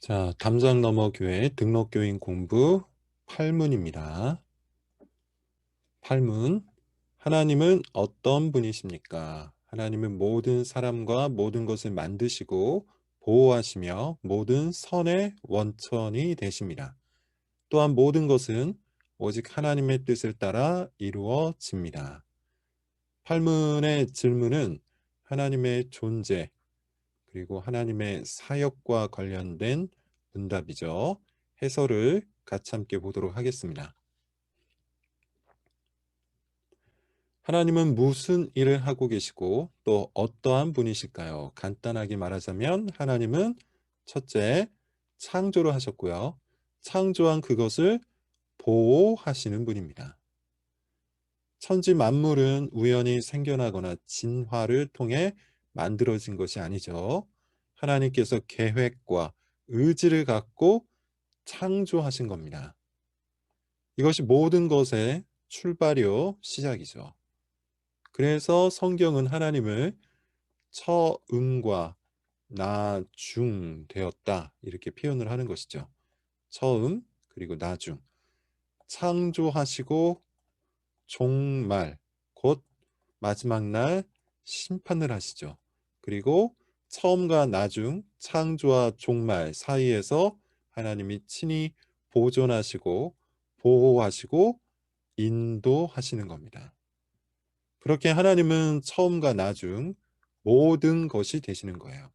자, 담장 너머 교회 등록교인 공부 8문입니다. 8문. 하나님은 어떤 분이십니까? 하나님은 모든 사람과 모든 것을 만드시고 보호하시며 모든 선의 원천이 되십니다. 또한 모든 것은 오직 하나님의 뜻을 따라 이루어집니다. 8문의 질문은 하나님의 존재, 그리고 하나님의 사역과 관련된 문답이죠. 해설을 같이 함께 보도록 하겠습니다. 하나님은 무슨 일을 하고 계시고 또 어떠한 분이실까요? 간단하게 말하자면 하나님은 첫째, 창조를 하셨고요. 창조한 그것을 보호하시는 분입니다. 천지 만물은 우연히 생겨나거나 진화를 통해 만들어진 것이 아니죠. 하나님께서 계획과 의지를 갖고 창조하신 겁니다. 이것이 모든 것의 출발이요, 시작이죠. 그래서 성경은 하나님을 처음과 나중 되었다 이렇게 표현을 하는 것이죠. 처음 그리고 나중. 창조하시고 종말, 곧 마지막 날 심판을 하시죠. 그리고 처음과 나중, 창조와 종말 사이에서 하나님이 친히 보존하시고 보호하시고 인도하시는 겁니다. 그렇게 하나님은 처음과 나중 모든 것이 되시는 거예요.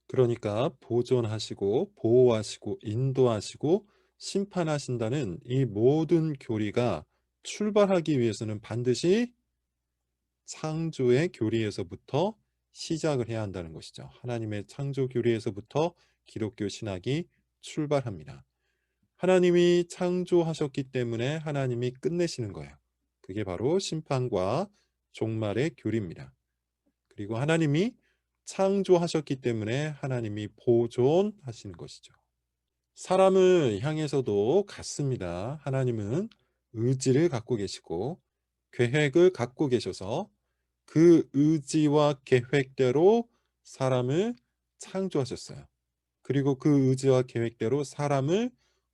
그러니까 보존하시고 보호하시고 인도하시고 심판하신다는 이 모든 교리가 출발하기 위해서는 반드시 창조의 교리에서부터 시작을 해야 한다는 것이죠. 하나님의 창조 교리에서부터 기독교 신학이 출발합니다. 하나님이 창조하셨기 때문에 하나님이 끝내시는 거예요. 그게 바로 심판과 종말의 교리입니다. 그리고 하나님이 창조하셨기 때문에 하나님이 보존하시는 것이죠. 사람을 향해서도 같습니다. 하나님은 의지를 갖고 계시고 계획을 갖고 계셔서 그 의지와 계획대로 사람을 창조하셨어요. 그리고 그 의지와 계획대로 사람을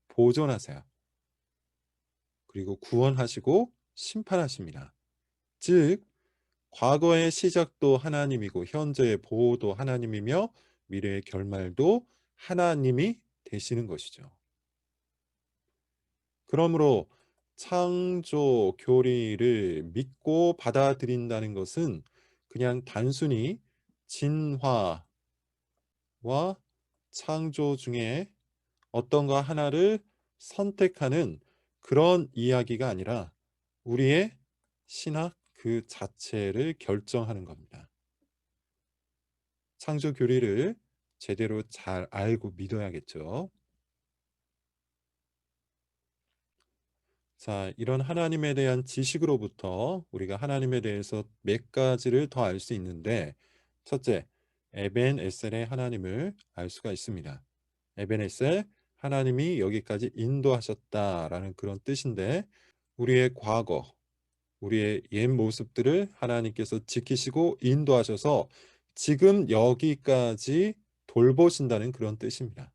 보존하세요. 그리고 구원하시고 심판하십니다. 즉 과거의 시작도 하나님이고 현재의 보호도 하나님이며 미래의 결말도 하나님이 되시는 것이죠. 그러므로 창조 교리를 믿고 받아들인다는 것은 그냥 단순히 진화와 창조 중에 어떤가 하나를 선택하는 그런 이야기가 아니라 우리의 신학 그 자체를 결정하는 겁니다. 창조 교리를 제대로 잘 알고 믿어야겠죠. 자, 이런 하나님에 대한 지식으로부터 우리가 하나님에 대해서 몇 가지를 더 알 수 있는데, 첫째, 에벤 에셀의 하나님을 알 수가 있습니다. 에벤 에셀, 하나님이 여기까지 인도하셨다라는 그런 뜻인데, 우리의 과거, 우리의 옛 모습들을 하나님께서 지키시고 인도하셔서 지금 여기까지 돌보신다는 그런 뜻입니다.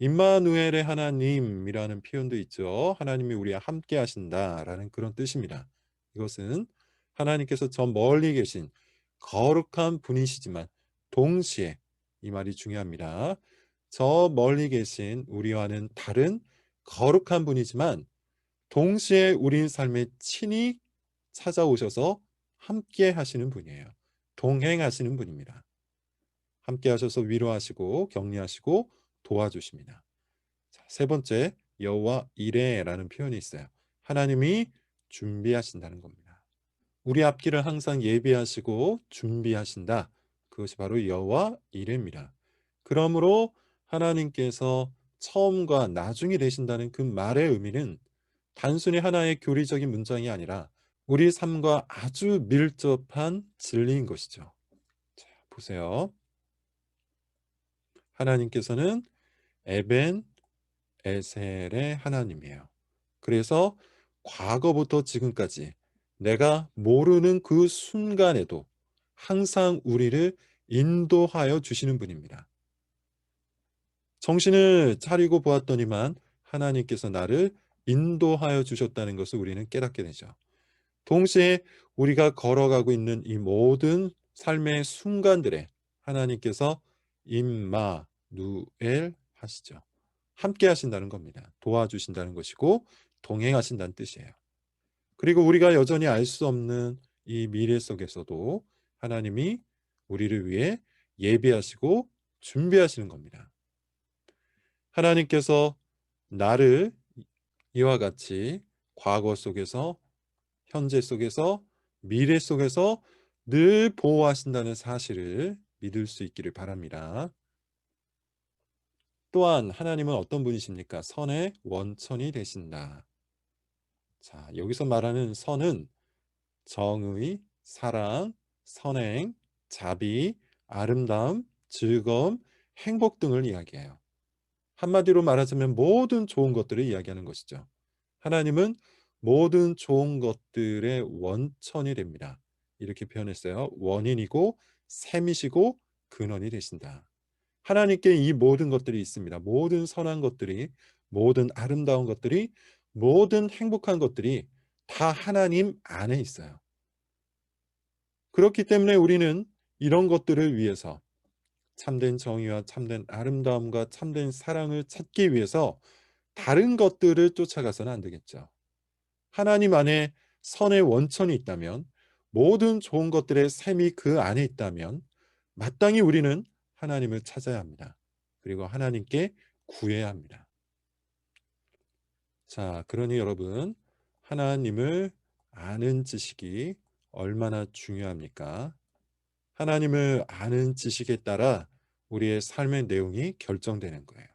임마누엘의 하나님이라는 표현도 있죠. 하나님이 우리와 함께 하신다라는 그런 뜻입니다. 이것은 하나님께서 저 멀리 계신 거룩한 분이시지만 동시에 이 말이 중요합니다. 저 멀리 계신 우리와는 다른 거룩한 분이지만 동시에 우리 삶에 친히 찾아오셔서 함께 하시는 분이에요. 동행하시는 분입니다. 함께 하셔서 위로하시고 격려하시고 도와주십니다. 자, 세 번째, 여호와 이레라는 표현이 있어요. 하나님이 준비하신다는 겁니다. 우리 앞길을 항상 예비하시고 준비하신다. 그것이 바로 여호와 이레입니다. 그러므로 하나님께서 처음과 나중이 되신다는 그 말의 의미는 단순히 하나의 교리적인 문장이 아니라 우리 삶과 아주 밀접한 진리인 것이죠. 자, 보세요. 하나님께서는 에벤 에셀의 하나님이에요. 그래서 과거부터 지금까지 내가 모르는 그 순간에도 항상 우리를 인도하여 주시는 분입니다. 정신을 차리고 보았더니만 하나님께서 나를 인도하여 주셨다는 것을 우리는 깨닫게 되죠. 동시에 우리가 걸어가고 있는 이 모든 삶의 순간들에 하나님께서 임마누엘 하시죠. 함께 하신다는 겁니다. 도와주신다는 것이고 동행하신다는 뜻이에요. 그리고 우리가 여전히 알 수 없는 이 미래 속에서도 하나님이 우리를 위해 예비하시고 준비하시는 겁니다. 하나님께서 나를 이와 같이 과거 속에서, 현재 속에서, 미래 속에서 늘 보호하신다는 사실을 믿을 수 있기를 바랍니다. 또한 하나님은 어떤 분이십니까? 선의 원천이 되신다. 자, 여기서 말하는 선은 정의, 사랑, 선행, 자비, 아름다움, 즐거움, 행복 등을 이야기해요. 한마디로 말하자면 모든 좋은 것들을 이야기하는 것이죠. 하나님은 모든 좋은 것들의 원천이 됩니다. 이렇게 표현했어요. 원인이고 샘이시고 근원이 되신다. 하나님께 이 모든 것들이 있습니다. 모든 선한 것들이, 모든 아름다운 것들이, 모든 행복한 것들이 다 하나님 안에 있어요. 그렇기 때문에 우리는 이런 것들을 위해서 참된 정의와 참된 아름다움과 참된 사랑을 찾기 위해서 다른 것들을 쫓아가서는 안 되겠죠. 하나님 안에 선의 원천이 있다면, 모든 좋은 것들의 샘이 그 안에 있다면 마땅히 우리는 하나님을 찾아야 합니다. 그리고 하나님께 구해야 합니다. 자, 그러니 여러분, 하나님을 아는 지식이 얼마나 중요합니까? 하나님을 아는 지식에 따라 우리의 삶의 내용이 결정되는 거예요.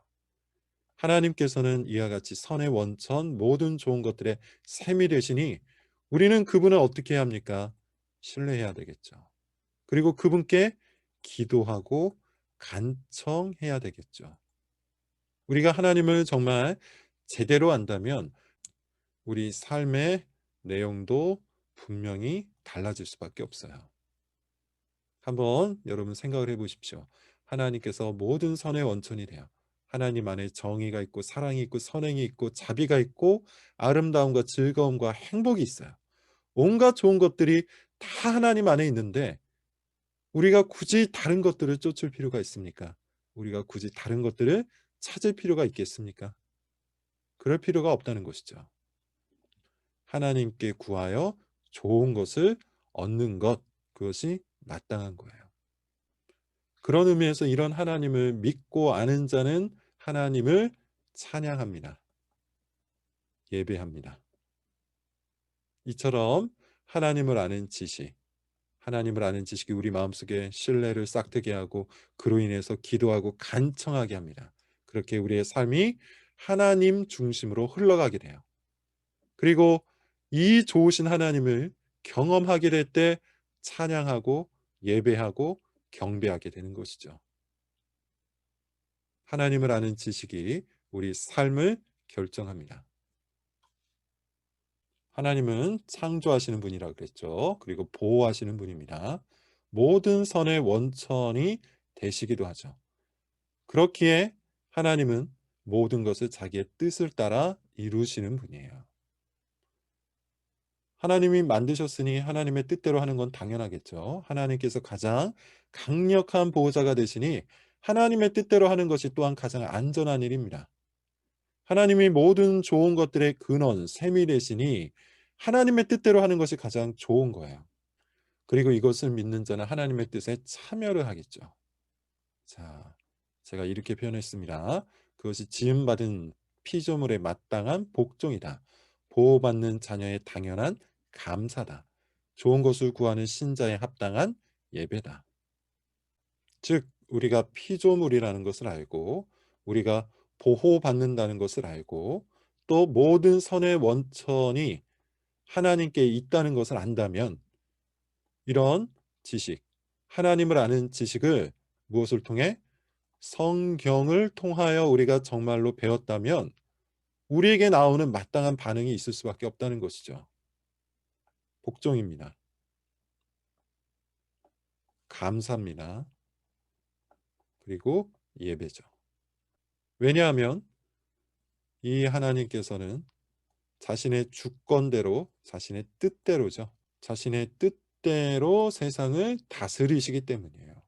하나님께서는 이와 같이 선의 원천, 모든 좋은 것들의 샘이 되시니 우리는 그분을 어떻게 해야 합니까? 신뢰해야 되겠죠. 그리고 그분께 기도하고 간청해야 되겠죠. 우리가 하나님을 정말 제대로 안다면 우리 삶의 내용도 분명히 달라질 수밖에 없어요. 한번 여러분 생각을 해보십시오. 하나님께서 모든 선의 원천이 돼요. 하나님 안에 정의가 있고 사랑이 있고 선행이 있고 자비가 있고 아름다움과 즐거움과 행복이 있어요. 온갖 좋은 것들이 다 하나님 안에 있는데 우리가 굳이 다른 것들을 쫓을 필요가 있습니까? 우리가 굳이 다른 것들을 찾을 필요가 있겠습니까? 그럴 필요가 없다는 것이죠. 하나님께 구하여 좋은 것을 얻는 것, 그것이 마땅한 거예요. 그런 의미에서 이런 하나님을 믿고 아는 자는 하나님을 찬양합니다. 예배합니다. 이처럼 하나님을 아는 지식, 하나님을 아는 지식이 우리 마음속에 신뢰를 싹트게 하고 그로 인해서 기도하고 간청하게 합니다. 그렇게 우리의 삶이 하나님 중심으로 흘러가게 돼요. 그리고 이 좋으신 하나님을 경험하게 될 때 찬양하고 예배하고 경배하게 되는 것이죠. 하나님을 아는 지식이 우리 삶을 결정합니다. 하나님은 창조하시는 분이라고 그랬죠. 그리고 보호하시는 분입니다. 모든 선의 원천이 되시기도 하죠. 그렇기에 하나님은 모든 것을 자기의 뜻을 따라 이루시는 분이에요. 하나님이 만드셨으니 하나님의 뜻대로 하는 건 당연하겠죠. 하나님께서 가장 강력한 보호자가 되시니 하나님의 뜻대로 하는 것이 또한 가장 안전한 일입니다. 하나님이 모든 좋은 것들의 근원, 샘이 되시니 하나님의 뜻대로 하는 것이 가장 좋은 거예요. 그리고 이것을 믿는 자는 하나님의 뜻에 참여를 하겠죠. 자, 제가 이렇게 표현했습니다. 그것이 지음받은 피조물에 마땅한 복종이다. 보호받는 자녀의 당연한 감사다. 좋은 것을 구하는 신자의 합당한 예배다. 즉 우리가 피조물이라는 것을 알고 우리가 보호받는다는 것을 알고 또 모든 선의 원천이 하나님께 있다는 것을 안다면 이런 지식, 하나님을 아는 지식을 무엇을 통해? 성경을 통하여 우리가 정말로 배웠다면 우리에게 나오는 마땅한 반응이 있을 수밖에 없다는 것이죠. 복종입니다. 감사입니다. 그리고 예배죠. 왜냐하면 이 하나님께서는 자신의 주권대로, 자신의 뜻대로죠. 자신의 뜻대로 세상을 다스리시기 때문이에요.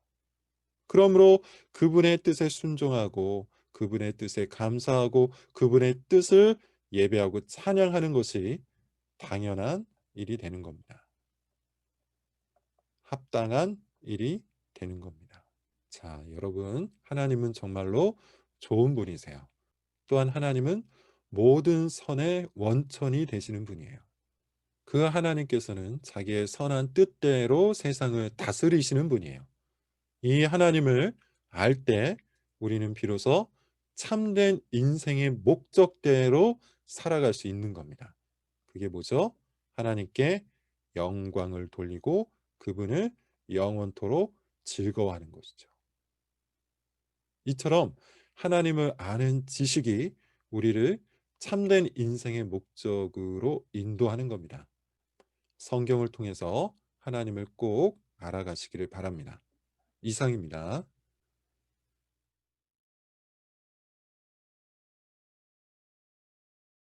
그러므로 그분의 뜻에 순종하고 그분의 뜻에 감사하고 그분의 뜻을 예배하고 찬양하는 것이 당연한 일이 되는 겁니다. 합당한 일이 되는 겁니다. 자, 여러분, 하나님은 정말로 좋은 분이세요. 또한 하나님은 모든 선의 원천이 되시는 분이에요. 그 하나님께서는 자기의 선한 뜻대로 세상을 다스리시는 분이에요. 이 하나님을 알 때 우리는 비로소 참된 인생의 목적대로 살아갈 수 있는 겁니다. 그게 뭐죠? 하나님께 영광을 돌리고 그분을 영원토록 즐거워하는 것이죠. 이처럼 하나님을 아는 지식이 우리를 참된 인생의 목적으로 인도하는 겁니다. 성경을 통해서 하나님을 꼭 알아가시기를 바랍니다. 이상입니다.